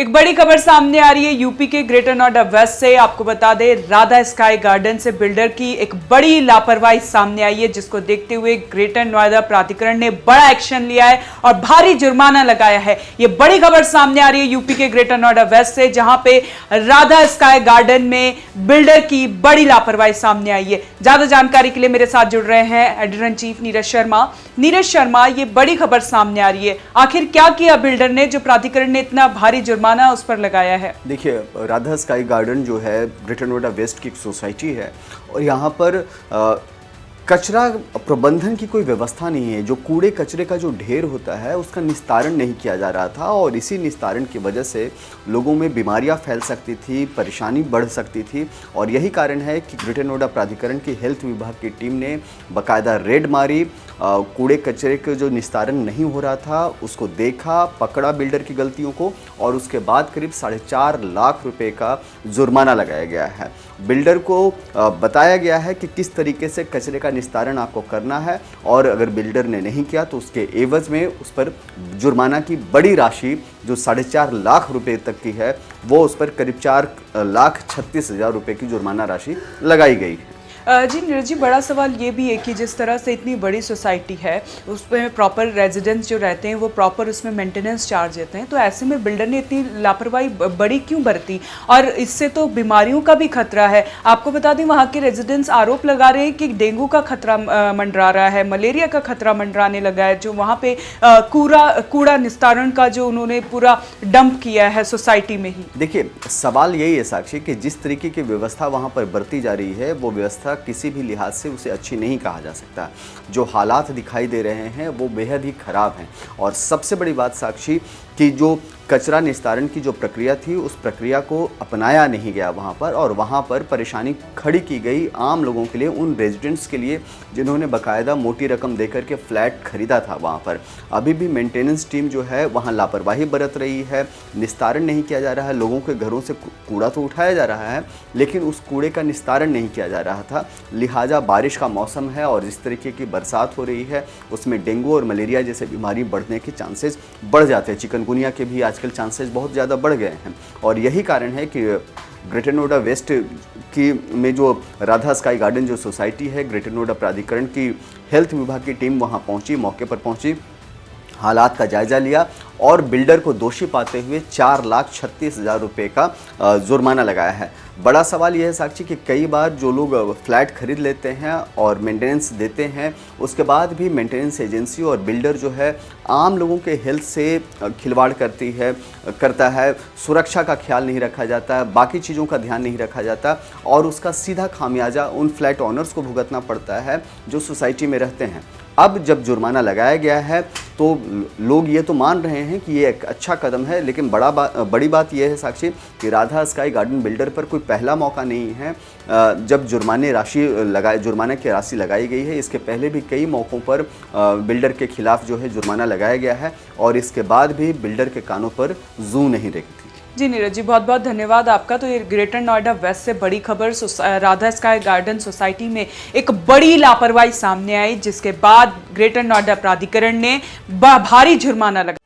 एक बड़ी खबर सामने आ रही है यूपी के ग्रेटर नोएडा वेस्ट से। आपको बता दें, राधा स्काई गार्डन से बिल्डर की एक बड़ी लापरवाही सामने आई है, जिसको देखते हुए ग्रेटर नोएडा प्राधिकरण ने बड़ा एक्शन लिया है और भारी जुर्माना लगाया है। ये बड़ी खबर सामने आ रही है यूपी के ग्रेटर नोएडा वेस्ट से, जहां पे राधा स्काई गार्डन में बिल्डर की बड़ी लापरवाही सामने आई है। ज्यादा जानकारी के लिए मेरे साथ जुड़ रहे हैं editor in chief Neeraj Sharma. Neeraj Sharma, ये बड़ी खबर सामने आ रही है, आखिर क्या किया बिल्डर ने जो प्राधिकरण ने इतना भारी जुर्माना उस पर लगाया है? देखिए, राधा स्काई गार्डन जो है ग्रेटर नोएडा वेस्ट की एक सोसाइटी है और यहाँ पर कचरा प्रबंधन की कोई व्यवस्था नहीं है। जो कूड़े कचरे का जो ढेर होता है उसका निस्तारण नहीं किया जा रहा था और इसी निस्तारण की वजह से लोगों में बीमारियां फैल सकती थी, परेशानी बढ़ सकती थी। और यही कारण है कि ग्रेटर नोएडा प्राधिकरण की हेल्थ विभाग की टीम ने बाकायदा रेड मारी, कूड़े कचरे के जो निस्तारण नहीं हो रहा था उसको देखा, पकड़ा बिल्डर की गलतियों को और उसके बाद करीब 4.5 लाख रुपए का जुर्माना लगाया गया है। बिल्डर को बताया गया है कि किस तरीके से कचरे का निस्तारण आपको करना है और अगर बिल्डर ने नहीं किया तो उसके एवज में उस पर जुर्माना की बड़ी राशि जो 4.5 लाख रुपए तक की है वो उस पर करीब 4,36,000 रुपए की जुर्माना राशि लगाई गई है। जी नीरज जी, बड़ा सवाल ये भी है कि जिस तरह से इतनी बड़ी सोसाइटी है उसमें प्रॉपर रेजिडेंट्स जो रहते हैं वो प्रॉपर उसमें मेंटेनेंस चार्ज देते हैं, तो ऐसे में बिल्डर ने इतनी लापरवाही बड़ी क्यों बरती? और इससे तो बीमारियों का भी खतरा है। आपको बता दें, वहाँ के रेजिडेंट्स आरोप लगा रहे हैं कि डेंगू का खतरा मंडरा रहा है, मलेरिया का खतरा मंडराने लगा है, जो वहाँ पे कूड़ा निस्तारण का जो उन्होंने पूरा डंप किया है सोसाइटी में ही। देखिए, सवाल यही है साक्षी कि जिस तरीके की व्यवस्था वहाँ पर बरती जा रही है वो व्यवस्था किसी भी लिहाज से उसे अच्छी नहीं कहा जा सकता। जो हालात दिखाई दे रहे हैं वो बेहद ही खराब हैं और सबसे बड़ी बात साक्षी कि जो कचरा निस्तारण की जो प्रक्रिया थी उस प्रक्रिया को अपनाया नहीं गया वहाँ पर और वहाँ पर परेशानी खड़ी की गई आम लोगों के लिए, उन रेजिडेंट्स के लिए जिन्होंने बाकायदा मोटी रकम देकर के फ्लैट खरीदा था। वहाँ पर अभी भी मेंटेनेंस टीम जो है वहाँ लापरवाही बरत रही है, निस्तारण नहीं किया जा रहा है। लोगों के घरों से कूड़ा तो उठाया जा रहा है लेकिन उस कूड़े का निस्तारण नहीं किया जा रहा था। लिहाजा बारिश का मौसम है और जिस तरीके की बरसात हो रही है उसमें डेंगू और मलेरिया जैसे बीमारी बढ़ने के चांसेस बढ़ जाते हैं। चिकनगुनिया के भी आजकल चांसेस बहुत ज़्यादा बढ़ गए हैं और यही कारण है कि ग्रेटर नोएडा वेस्ट की में जो राधा स्काई गार्डन जो सोसाइटी है, ग्रेटर नोएडा प्राधिकरण की हेल्थ विभाग की टीम वहां पहुंची, मौके पर पहुंची, हालात का जायजा लिया और बिल्डर को दोषी पाते हुए 4,36,000 रुपये का जुर्माना लगाया है। बड़ा सवाल यह है साक्षी कि कई बार जो लोग फ्लैट खरीद लेते हैं और मेंटेनेंस देते हैं उसके बाद भी मेंटेनेंस एजेंसी और बिल्डर जो है आम लोगों के हेल्थ से खिलवाड़ करता है, सुरक्षा का ख्याल नहीं रखा जाता, बाकी चीज़ों का ध्यान नहीं रखा जाता और उसका सीधा खामियाजा उन फ्लैट ओनर्स को भुगतना पड़ता है जो सोसाइटी में रहते हैं। अब जब जुर्माना लगाया गया है तो लोग ये तो मान रहे हैं कि ये एक अच्छा कदम है, लेकिन बड़ी बात यह है साक्षी कि राधा स्काई गार्डन बिल्डर पर कोई पहला मौका नहीं है जब जुर्माने की राशि लगाई गई है। इसके पहले भी कई मौक़ों पर बिल्डर के खिलाफ जो है जुर्माना लगाया गया है और इसके बाद भी बिल्डर के कानों पर जू नहीं रेंगती। जी नीरज जी, बहुत बहुत धन्यवाद आपका। तो ये ग्रेटर नोएडा वेस्ट से बड़ी खबर, राधा स्काई गार्डन सोसाइटी में एक बड़ी लापरवाही सामने आई, जिसके बाद ग्रेटर नोएडा प्राधिकरण ने भारी जुर्माना लगाया।